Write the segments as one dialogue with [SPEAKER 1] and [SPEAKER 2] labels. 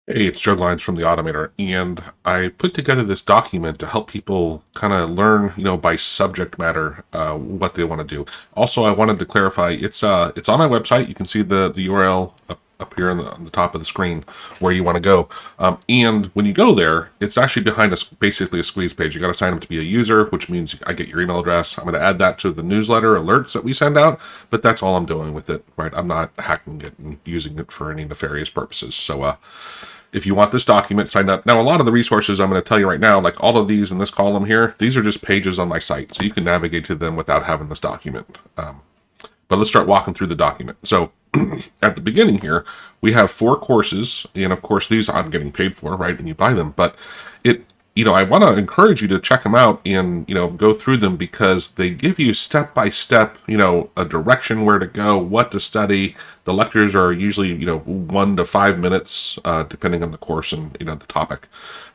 [SPEAKER 1] Hey, it's Joe Lines from the-automator, and I put together this document to help people kind of learn, by subject matter, what they want to do. Also, I wanted to clarify it's on my website. You can see the URL up here on the top of the screen where you want to go. And when you go there, it's actually behind basically a squeeze page. You got to sign up to be a user, which means I get your email address. I'm going to add that to the newsletter alerts that we send out, but that's all I'm doing with it, right? I'm not hacking it and using it for any nefarious purposes. So, if you want this document, sign up. Now, a lot of the resources I'm going to tell you right now, like all of these in this column here, these are just pages on my site, so you can navigate to them without having this document. But let's start walking through the document. So at the beginning here, we have 4 courses, and of course, these I'm getting paid for, right? And you buy them, but I want to encourage you to check them out and, go through them because they give you step by step, a direction where to go, what to study. The lectures are usually, 1 to 5 minutes, depending on the course and, the topic.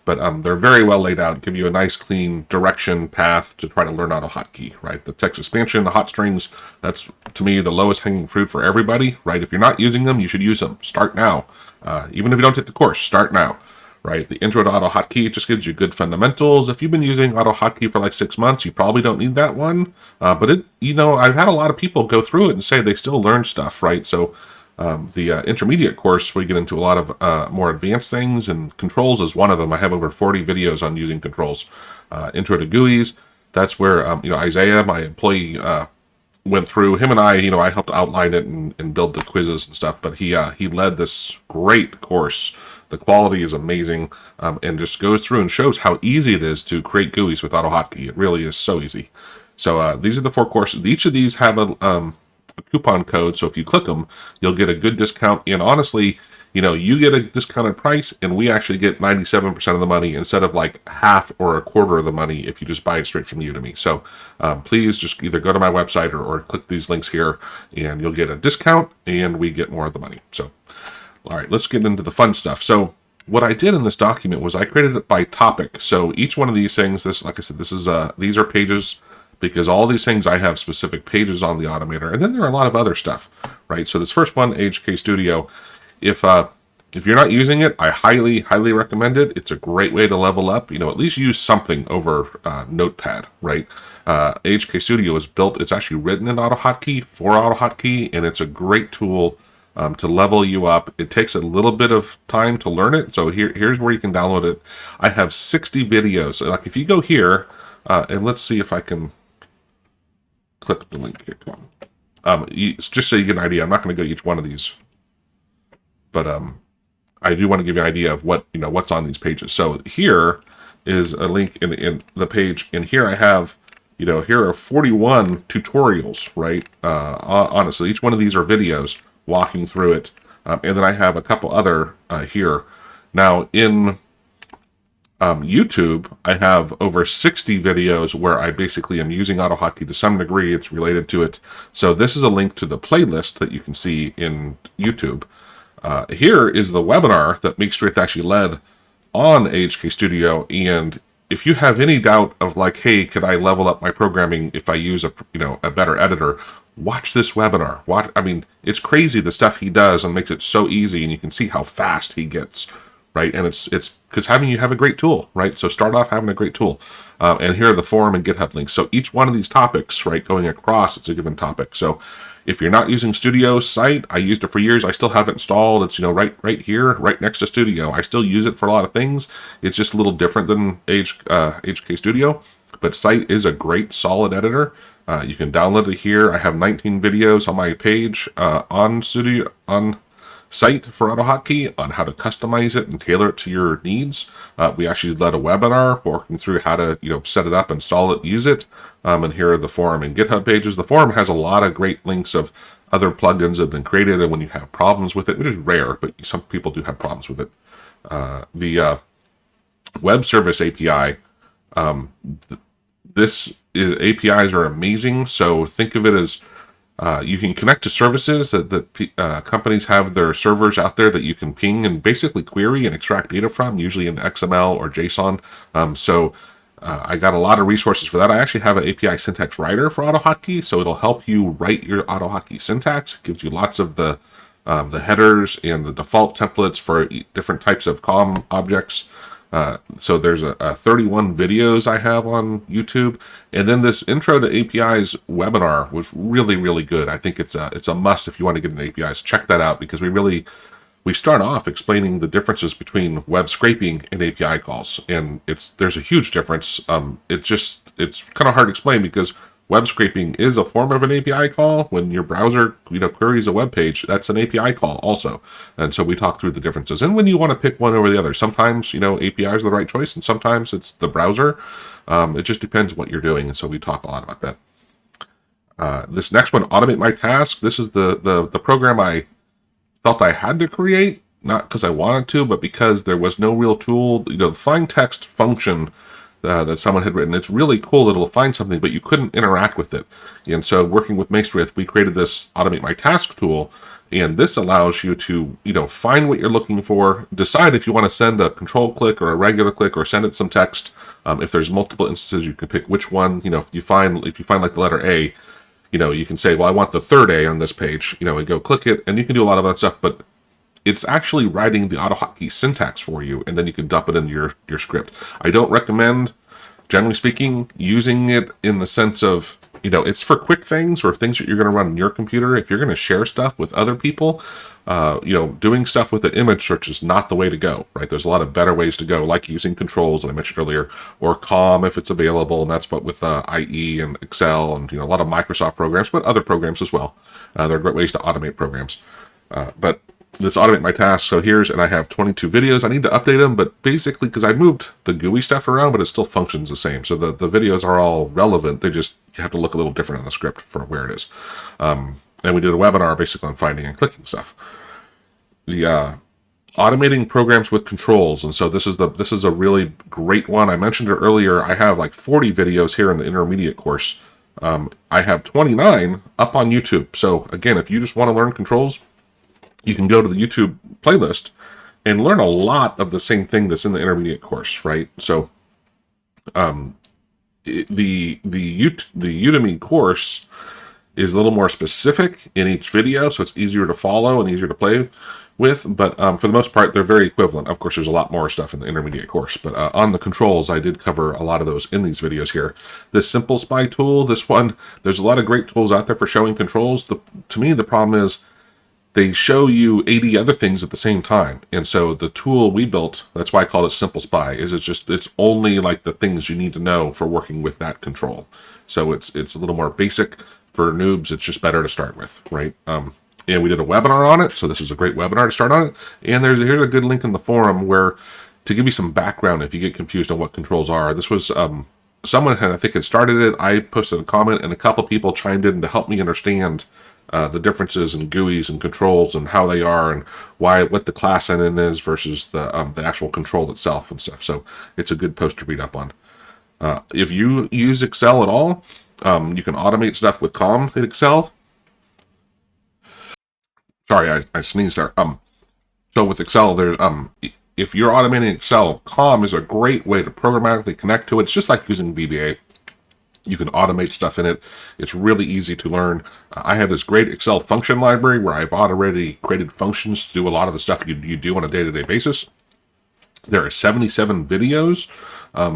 [SPEAKER 1] But they're very well laid out, give you a nice, clean direction path to try to learn AutoHotkey, right? The text expansion, the HotStrings, that's, to me, the lowest hanging fruit for everybody, right? If you're not using them, you should use them. Start now. Even if you don't take the course, start now. Right, the intro to AutoHotkey just gives you good fundamentals. If you've been using AutoHotkey for like 6 months, you probably don't need that one. But I've had a lot of people go through it and say they still learn stuff, right? So the intermediate course, we get into a lot of more advanced things, and controls is one of them. I have over 40 videos on using controls. Intro to GUIs, that's where Isaiah, my employee, went through. Him and I helped outline it and build the quizzes and stuff. But he led this great course. The quality is amazing, and just goes through and shows how easy it is to create GUIs with AutoHotkey. It really is so easy. So these are the 4 courses. Each of these have a coupon code, so if you click them, you'll get a good discount. And honestly, you get a discounted price, and we actually get 97% of the money instead of like half or a quarter of the money if you just buy it straight from Udemy. So please just either go to my website or click these links here, and you'll get a discount, and we get more of the money. So all right, let's get into the fun stuff. So what I did in this document was I created it by topic. So each one of these things, like I said, these are pages, because all these things I have specific pages on the Automator, and then there are a lot of other stuff, right? So this first one, AHK Studio, if you're not using it, I highly, highly recommend it. It's a great way to level up. At least use something over Notepad, right? AHK Studio is built. It's actually written in AutoHotkey for AutoHotkey, and it's a great tool to level you up. It takes a little bit of time to learn it. So here's where you can download it. I have 60 videos. Like if you go here, and let's see if I can click the link here. Come on. Just so you get an idea, I'm not going to go to each one of these, but I do want to give you an idea of what's on these pages. So here is a link in the page, and here I have, here are 41 tutorials, right? Honestly, each one of these are videos walking through it, and then I have a couple other here. Now in YouTube, I have over 60 videos where I basically am using AutoHotkey to some degree. It's related to it. So this is a link to the playlist that you can see in YouTube. Here is the webinar that MakeStreet's actually led on AHK Studio, and if you have any doubt of like, hey, could I level up my programming if I use a better editor, watch this webinar. It's crazy the stuff he does and makes it so easy, and you can see how fast he gets, right? And it's because you have a great tool, right? So start off having a great tool. And here are the forum and GitHub links. So each one of these topics, right, going across, it's a given topic. So if you're not using Studio site, I used it for years. I still have it installed. It's right here, right next to Studio. I still use it for a lot of things. It's just a little different than AHK Studio, but Site is a great, solid editor. You can download it here. I have 19 videos on my page on Site for AutoHotkey on how to customize it and tailor it to your needs. We actually led a webinar walking through how to set it up, install it, use it. And here are the forum and GitHub pages. The forum has a lot of great links of other plugins that have been created, and when you have problems with it, which is rare, but some people do have problems with it. The Webservice API. APIs are amazing. So think of it as you can connect to services that companies have their servers out there that you can ping and basically query and extract data from, usually in XML or JSON. I got a lot of resources for that. I actually have an API syntax writer for AutoHotkey, so it'll help you write your AutoHotkey syntax. It gives you lots of the the headers and the default templates for different types of COM objects. So there's a 31 videos I have on YouTube, and then this Intro to APIs webinar was really, really good. I think it's a must if you want to get into APIs. Check that out, because we start off explaining the differences between web scraping and API calls, and there's a huge difference. It's kind of hard to explain, because web scraping is a form of an API call. When your browser queries a web page, that's an API call also. And so we talk through the differences, and when you want to pick one over the other. Sometimes APIs are the right choice, and sometimes it's the browser. It just depends what you're doing, and so we talk a lot about that. This next one, Automate My Task. This is the program I felt I had to create, not because I wanted to, but because there was no real tool. The find text function that someone had written, it's really cool that it'll find something, but you couldn't interact with it. And so working with Maestrith, we created this Automate My Task tool, and this allows you to find what you're looking for, decide if you want to send a control click or a regular click, or send it some text. If there's multiple instances, you can pick which one. If you find like the letter A, you can say, well, I want the third A on this page, and go click it, and you can do a lot of that stuff, but it's actually writing the AutoHotkey syntax for you, and then you can dump it into your script. I don't recommend, generally speaking, using it in the sense of, it's for quick things or things that you're going to run on your computer. If you're going to share stuff with other people, doing stuff with an image search is not the way to go, right? There's a lot of better ways to go, like using controls that I mentioned earlier, or COM if it's available, and that's what with IE and Excel and a lot of Microsoft programs, but other programs as well. They're great ways to automate programs. But this Automate My Task, so and I have 22 videos. I need to update them, but basically, because I moved the GUI stuff around, but it still functions the same. So the videos are all relevant. They just, you have to look a little different on the script for where it is. And we did a webinar basically on finding and clicking stuff. The automating programs with controls, and so this is a really great one. I mentioned it earlier. I have like 40 videos here in the intermediate course. I have 29 up on YouTube. So again, if you just want to learn controls, you can go to the YouTube playlist and learn a lot of the same thing that's in the intermediate course, right? So the Udemy course is a little more specific in each video, so it's easier to follow and easier to play with, but for the most part, they're very equivalent. Of course, there's a lot more stuff in the intermediate course, but on the controls, I did cover a lot of those in these videos here. This Simple Spy tool, this one, there's a lot of great tools out there for showing controls. To me, the problem is they show you 80 other things at the same time. And so the tool we built, that's why I call it Simple Spy, is it's only like the things you need to know for working with that control. So it's a little more basic. For noobs, it's just better to start with, right? And we did a webinar on it, so this is a great webinar to start on it. And here's a good link in the forum where, to give you some background if you get confused on what controls are. This was someone I think had started it. I posted a comment, and a couple people chimed in to help me understand the differences in GUIs and controls and how they are, and what the class NN is versus the actual control itself and stuff. So it's a good post to read up on. If you use Excel at all, you can automate stuff with COM in Excel. Sorry, I sneezed there. So with Excel, there's if you're automating Excel, COM is a great way to programmatically connect to it. It's just like using VBA. You can automate stuff in it. It's really easy to learn. I have this great Excel function library where I've already created functions to do a lot of the stuff you do on a day-to-day basis. There are 77 videos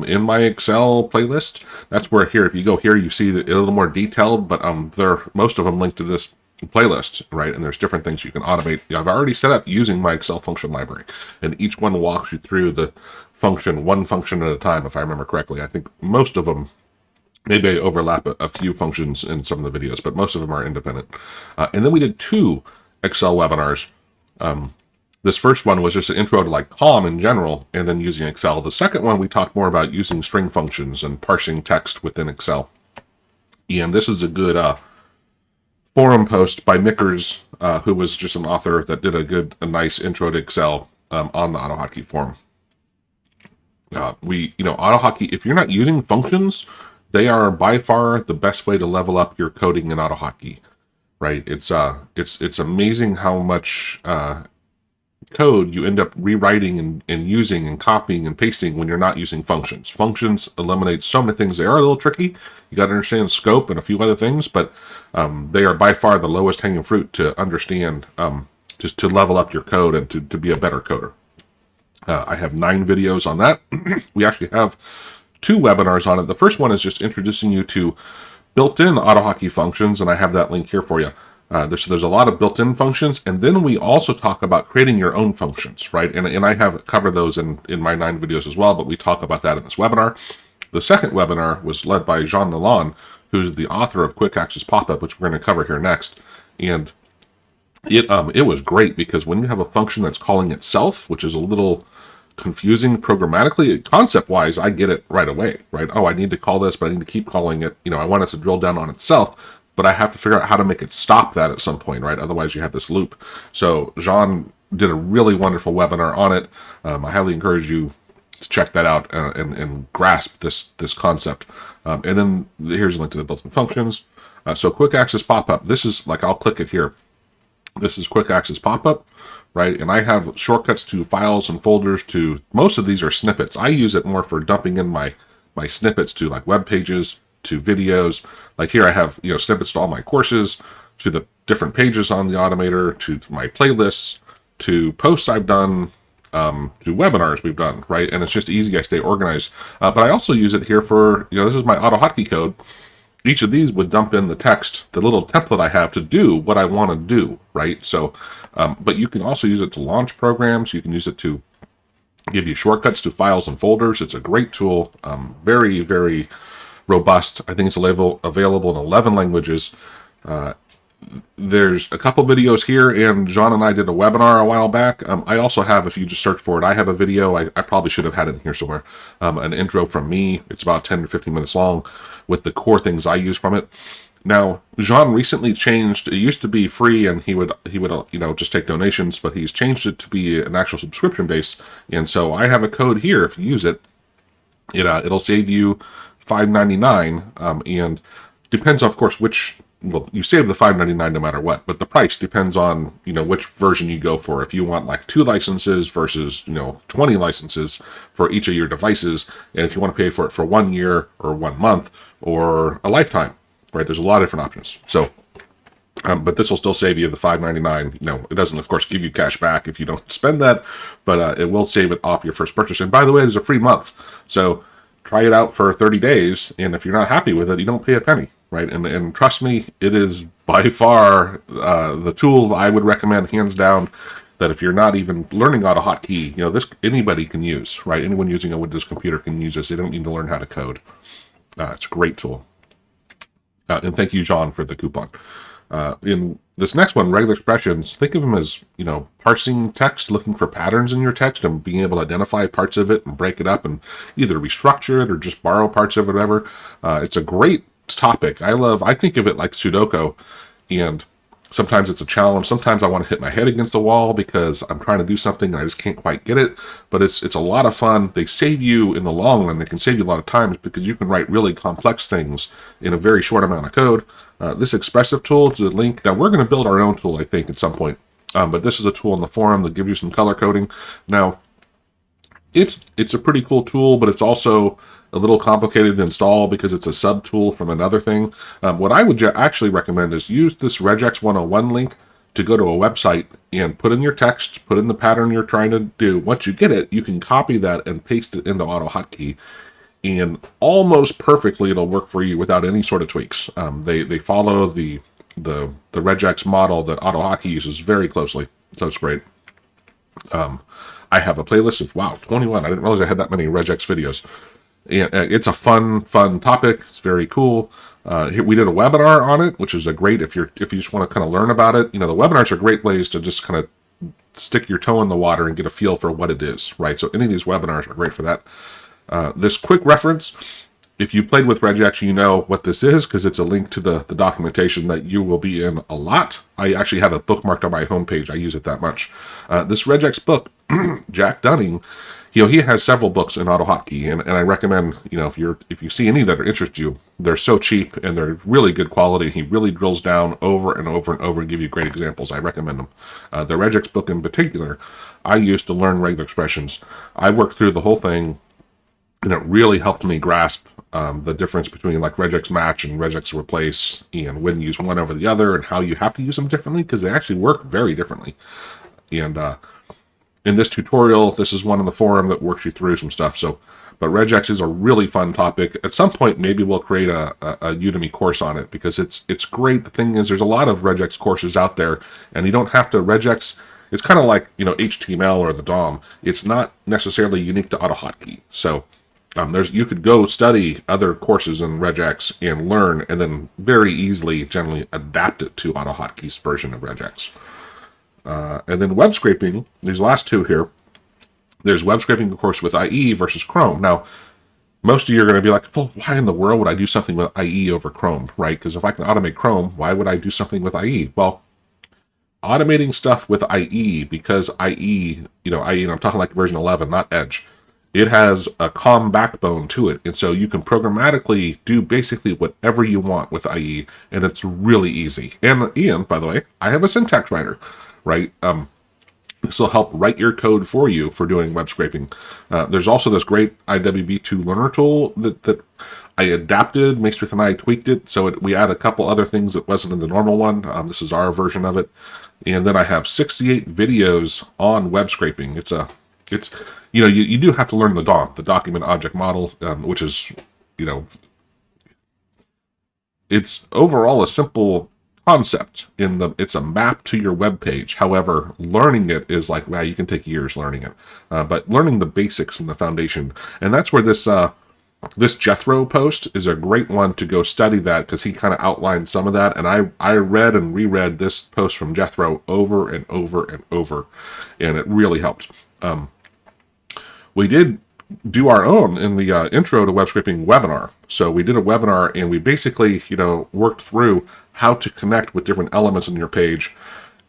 [SPEAKER 1] in my Excel playlist. That's where if you go here, you see a little more detailed, but most of them linked to this playlist, right? And there's different things you can automate. I've already set up using my Excel function library, and each one walks you through the function, one function at a time, if I remember correctly. I think most of them, maybe I overlap a few functions in some of the videos, but most of them are independent. And then we did 2 Excel webinars. This first one was just an intro to like COM in general, and then using Excel. The second one, we talked more about using string functions and parsing text within Excel. And this is a good forum post by Mickers, who was just an author that did a nice intro to Excel on the AutoHotkey forum. AutoHotkey, if you're not using functions, they are by far the best way to level up your coding in AutoHotkey, right? It's amazing how much code you end up rewriting and using and copying and pasting when you're not using functions. Functions eliminate so many things. They are a little tricky. You got to understand scope and a few other things, but they are by far the lowest hanging fruit to understand just to level up your code and to be a better coder. I have 9 videos on that. We actually have 2 webinars on it. The first one is just introducing you to built-in AutoHotkey functions, and I have that link here for you. There's a lot of built-in functions, and then we also talk about creating your own functions, right? And I have covered those in my 9 videos as well, but we talk about that in this webinar. The second webinar was led by Jean Lalonde, who's the author of Quick Access Popup, which we're going to cover here next. And it was great because when you have a function that's calling itself, which is a little confusing programmatically, concept-wise, I get it right away, right? Oh, I need to call this, but I need to keep calling it. I want it to drill down on itself, but I have to figure out how to make it stop that at some point, right? Otherwise, you have this loop. So Jean did a really wonderful webinar on it. I highly encourage you to check that out and grasp this concept. And then here's a link to the built-in functions. So Quick Access Popup. This is I'll click it here. This is Quick Access Popup, right? And I have shortcuts to files and folders to, most of these are snippets. I use it more for dumping in my snippets to web pages, to videos. Like here I have, snippets to all my courses, to the different pages on the Automator, to my playlists, to posts I've done, to webinars we've done, right? And it's just easy. I stay organized. But I also use it here for, this is my AutoHotkey code. Each of these would dump in the text, the little template I have to do what I want to do, right? So, but you can also use it to launch programs. You can use it to give you shortcuts to files and folders. It's a great tool, very, very robust. I think it's available in 11 languages. There's a couple videos here, and John and I did a webinar a while back. I also have, if you just search for it, I have a video. I probably should have had it in here somewhere. An intro from me. It's about 10 to 15 minutes long with the core things I use from it. Now, Jean recently changed. It used to be free, and he would just take donations, but he's changed it to be an actual subscription base. And so I have a code here. If you use it, it'll save you $5.99, and depends, of course, you save the $5.99 no matter what, but the price depends on, which version you go for. If you want 2 licenses versus, 20 licenses for each of your devices, and if you want to pay for it for 1 year or 1 month or a lifetime, right? There's a lot of different options. So, but this will still save you the $5.99. It doesn't, of course, give you cash back if you don't spend that, but it will save it off your first purchase. And by the way, there's a free month. So try it out for 30 days, and if you're not happy with it, you don't pay a penny. Right, and trust me, it is by far the tool I would recommend, hands down, that if you're not even learning AutoHotkey, this anybody can use, right? Anyone using a Windows computer can use this. They don't need to learn how to code. It's a great tool. And thank you, John, for the coupon. In this next one, regular expressions, think of them as, parsing text, looking for patterns in your text and being able to identify parts of it and break it up and either restructure it or just borrow parts of it, whatever. It's a great topic. I think of it like Sudoku, and sometimes it's a challenge. Sometimes I want to hit my head against the wall because I'm trying to do something and I just can't quite get it, but it's a lot of fun. They save you in the long run. They can save you a lot of times because you can write really complex things in a very short amount of code. This expressive tool is a link. Now we're going to build our own tool, I think, at some point, but this is a tool in the forum that gives you some color coding. Now it's a pretty cool tool, but it's also a little complicated to install because it's a sub tool from another thing. What I would actually recommend is use this RegEx 101 link to go to a website and put in your text, put in the pattern you're trying to do. Once you get it, you can copy that and paste it into AutoHotkey, and almost perfectly it'll work for you without any sort of tweaks. They follow the RegEx model that AutoHotkey uses very closely, so it's great. I have a playlist of 21. I didn't realize I had that many RegEx videos. And it's a fun topic. It's very cool. We did a webinar on it, which is a great if you just want to kind of learn about it. The webinars are great ways to just kind of stick your toe in the water and get a feel for what it is, right? So any of these webinars are great for that. This quick reference, if you played with RegEx, you know what this is because it's a link to the documentation that you will be in a lot. I actually have it bookmarked on my homepage. I use it that much. This RegEx book, Jack Dunning, he has several books in AutoHotkey, and I recommend, if you see any that interest you, they're so cheap and they're really good quality. He really drills down over and over and over and give you great examples. I recommend them. The RegEx book in particular, I used to learn regular expressions. I worked through the whole thing and it really helped me grasp the difference between like regex match and regex replace, and when to use one over the other, and how you have to use them differently, because they actually work very differently. And in this tutorial, this is one on the forum that works you through some stuff. So, but regex is a really fun topic. At some point, maybe we'll create a Udemy course on it, because it's great. The thing is, there's a lot of regex courses out there, and you don't have to regex. It's kind of like, HTML or the DOM. It's not necessarily unique to AutoHotkey. So you could go study other courses in regex and learn, and then very easily generally adapt it to AutoHotkey's version of regex. And then web scraping, these last two here, there's web scraping, of course, with IE versus Chrome. Now, most of you are going to be like, well, why in the world would I do something with IE over Chrome, right? Because if I can automate Chrome, why would I do something with IE? Well, automating stuff with IE, because IE, I'm talking like version 11, not Edge. It has a COM backbone to it, and so you can programmatically do basically whatever you want with IE, and it's really easy. And Ian, by the way, I have a syntax writer, right? This will help write your code for you for doing web scraping. There's also this great IWB2 learner tool that I adapted, Maestri and I tweaked it, so we add a couple other things that wasn't in the normal one. This is our version of it. And then I have 68 videos on web scraping. You do have to learn the DOM, the document object model, which is, it's overall a simple concept. It's a map to your web page. However, learning it is like, wow, you can take years learning it. But learning the basics and the foundation, and that's where this Jethro post is a great one to go study that, because he kind of outlined some of that, and I read and reread this post from Jethro over and over and over, and it really helped. We did do our own in the intro to web scraping webinar. So we did a webinar, and we basically, worked through how to connect with different elements in your page.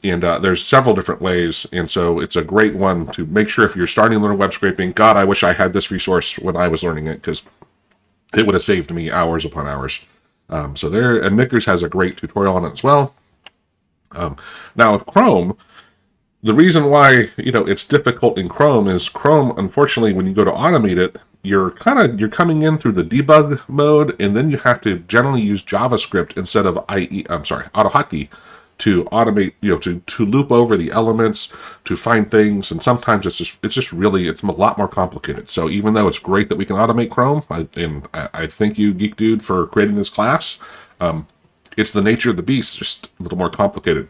[SPEAKER 1] And there's several different ways. And so it's a great one to make sure if you're starting to learn web scraping. God, I wish I had this resource when I was learning it, because it would have saved me hours upon hours. So there, and Mickers has a great tutorial on it as well. Now with Chrome, the reason why, it's difficult in Chrome is Chrome, unfortunately, when you go to automate it, you're coming in through the debug mode, and then you have to generally use JavaScript instead of AutoHotkey to automate, to loop over the elements, to find things, and sometimes it's just really a lot more complicated. So even though it's great that we can automate Chrome, I thank you, Geek Dude, for creating this class, it's the nature of the beast, just a little more complicated.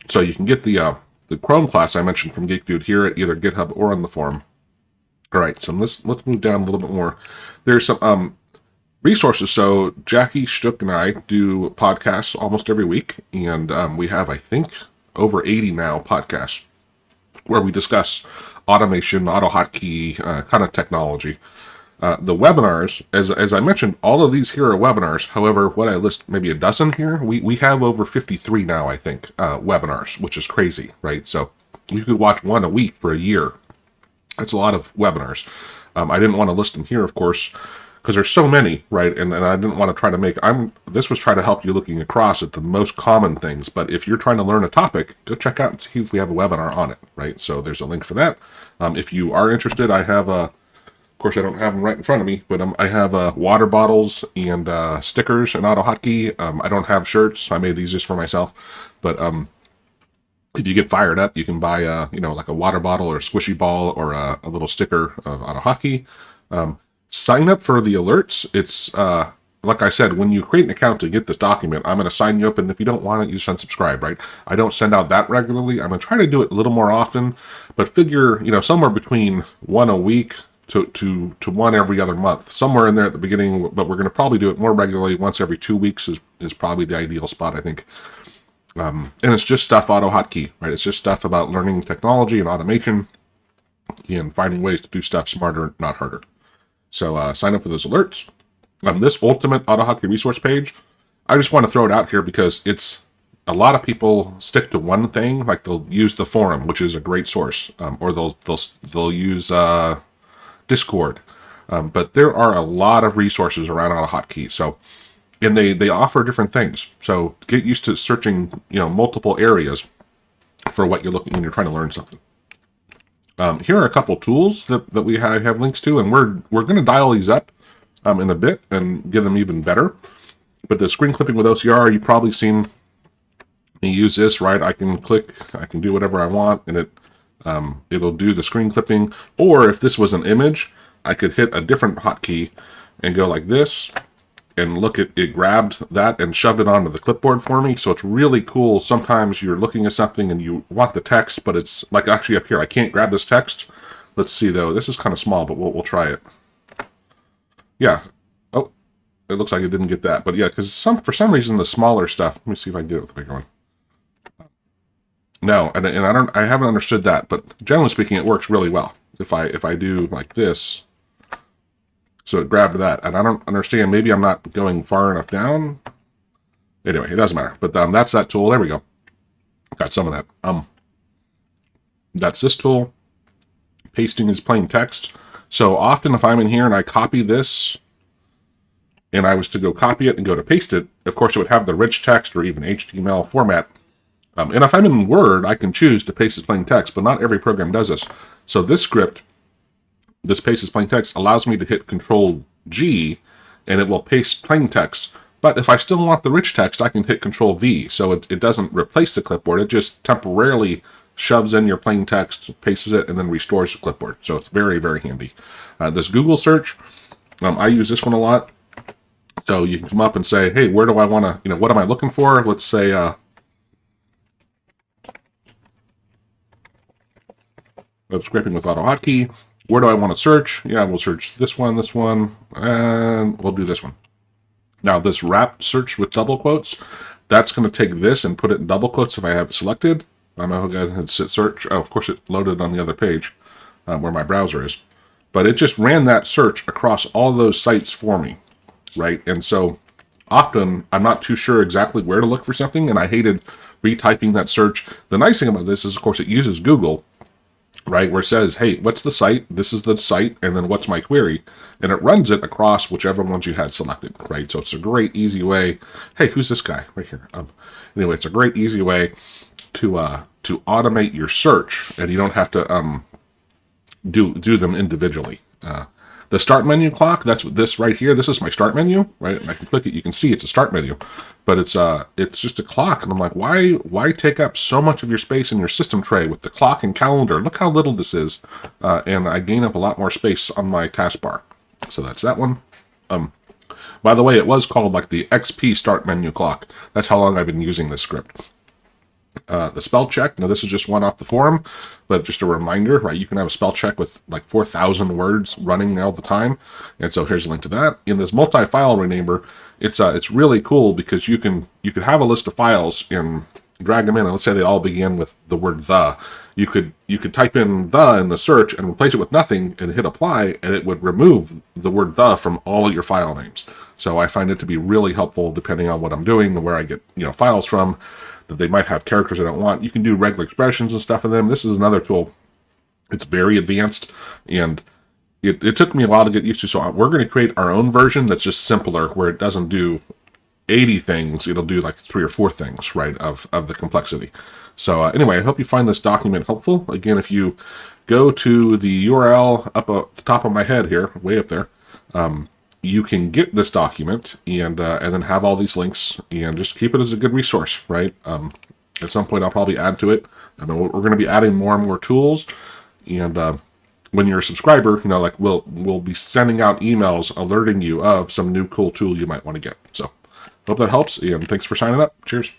[SPEAKER 1] So you can get the Chrome class I mentioned from Geek Dude here at either GitHub or on the forum. All right, so let's move down a little bit more. There's some resources. So Jackie Stuck and I do podcasts almost every week, and we have, I think, over 80 now podcasts where we discuss automation, AutoHotkey, kind of technology. The webinars, as I mentioned, all of these here are webinars. However, what I list maybe a dozen here, we have over 53 now, I think, webinars, which is crazy, right? So you could watch one a week for a year. That's a lot of webinars. I didn't want to list them here, of course, because there's so many, right? And I didn't want to try to make, this was trying to help you looking across at the most common things. But if you're trying to learn a topic, go check out and see if we have a webinar on it, right? So there's a link for that. If you are interested, I have of course, I don't have them right in front of me, but I have water bottles and stickers and AutoHotkey. I don't have shirts. I made these just for myself. But if you get fired up, you can buy like a water bottle or a squishy ball or a little sticker of AutoHotkey. Sign up for the alerts. It's like I said, when you create an account to get this document, I'm going to sign you up, and if you don't want it, you just unsubscribe, right? I don't send out that regularly. I'm going to try to do it a little more often, but figure, somewhere between one a week to one every other month, somewhere in there at the beginning, but we're going to probably do it more regularly. Once every 2 weeks is probably the ideal spot, I think. And it's just stuff AutoHotkey, right? It's just stuff about learning technology and automation and finding ways to do stuff smarter, not harder. So sign up for those alerts. This ultimate AutoHotkey resource page, I just want to throw it out here because it's a lot of people stick to one thing, like they'll use the forum, which is a great source, or they'll use Discord. But there are a lot of resources around AutoHotkey. So, and they offer different things. So get used to searching, multiple areas for what you're looking when you're trying to learn something. Here are a couple tools that we have links to, and we're going to dial these up in a bit and get them even better. But the screen clipping with OCR, you've probably seen me use this, right? I can click, I can do whatever I want, and it'll do the screen clipping. Or if this was an image, I could hit a different hotkey and go like this, and look at it, grabbed that and shoved it onto the clipboard for me. So it's really cool. Sometimes you're looking at something and you want the text, but it's like actually up here. I can't grab this text. Let's see though. This is kind of small, but we'll try it. Yeah. Oh, it looks like it didn't get that. But yeah, because for some reason the smaller stuff. Let me see if I can get it with the bigger one. No, and I haven't understood that, but generally speaking, it works really well. If I do like this. So it grabbed that, and I don't understand. Maybe I'm not going far enough down. Anyway, it doesn't matter. But that's that tool. There we go. Got some of that. That's this tool. Pasting is plain text. So often if I'm in here and I copy this, and I was to go copy it and go to paste it, of course it would have the rich text or even HTML format. And if I'm in Word, I can choose to paste as plain text, but not every program does this. So this script, this paste as plain text, allows me to hit Control G and it will paste plain text. But if I still want the rich text, I can hit Control V. So it doesn't replace the clipboard. It just temporarily shoves in your plain text, pastes it, and then restores the clipboard. So it's very, very handy. This Google search, I use this one a lot. So you can come up and say, hey, where do I want to, what am I looking for? Let's say, web scraping with AutoHotkey. Where do I want to search? Yeah, we'll search this one, and we'll do this one. Now, this wrap search with double quotes, that's going to take this and put it in double quotes if I have it selected. I'm going to go ahead and hit search. Oh, of course, it loaded on the other page where my browser is. But it just ran that search across all those sites for me, right? And so often, I'm not too sure exactly where to look for something, and I hated retyping that search. The nice thing about this is, of course, it uses Google, right, where it says, hey, what's the site? This is the site, and then what's my query? And it runs it across whichever ones you had selected, right? So it's a great, easy way. Hey, who's this guy? Right here. Anyway, it's a great, easy way to automate your search, and you don't have to do them individually. The start menu clock, that's this right here. This is my start menu, right? And I can click it. You can see it's a start menu, but it's just a clock. And I'm like, why take up so much of your space in your system tray with the clock and calendar? Look how little this is. And I gain up a lot more space on my taskbar. So that's that one. By the way, it was called like the XP start menu clock. That's how long I've been using this script. The spell check. Now, this is just one off the forum, but just a reminder, right? You can have a spell check with like 4,000 words running all the time. And so here's a link to that. In this multi-file renaming, it's really cool because you could have a list of files and drag them in. And let's say they all begin with the word the. You could type in the in the search and replace it with nothing and hit apply, and it would remove the word the from all of your file names. So I find it to be really helpful depending on what I'm doing and where I get files from, that they might have characters I don't want. You can do regular expressions and stuff in them. This is another tool. It's very advanced, and it took me a while to get used to. So we're going to create our own version that's just simpler, where it doesn't do 80 things. It'll do like 3 or 4 things, right, of the complexity. So anyway, I hope you find this document helpful. Again, if you go to the URL up at the top of my head here, way up there, you can get this document and then have all these links and just keep it as a good resource, right? At some point, I'll probably add to it. I mean, we're going to be adding more and more tools, and when you're a subscriber, like we'll be sending out emails alerting you of some new cool tool you might want to get. So, hope that helps, and thanks for signing up. Cheers.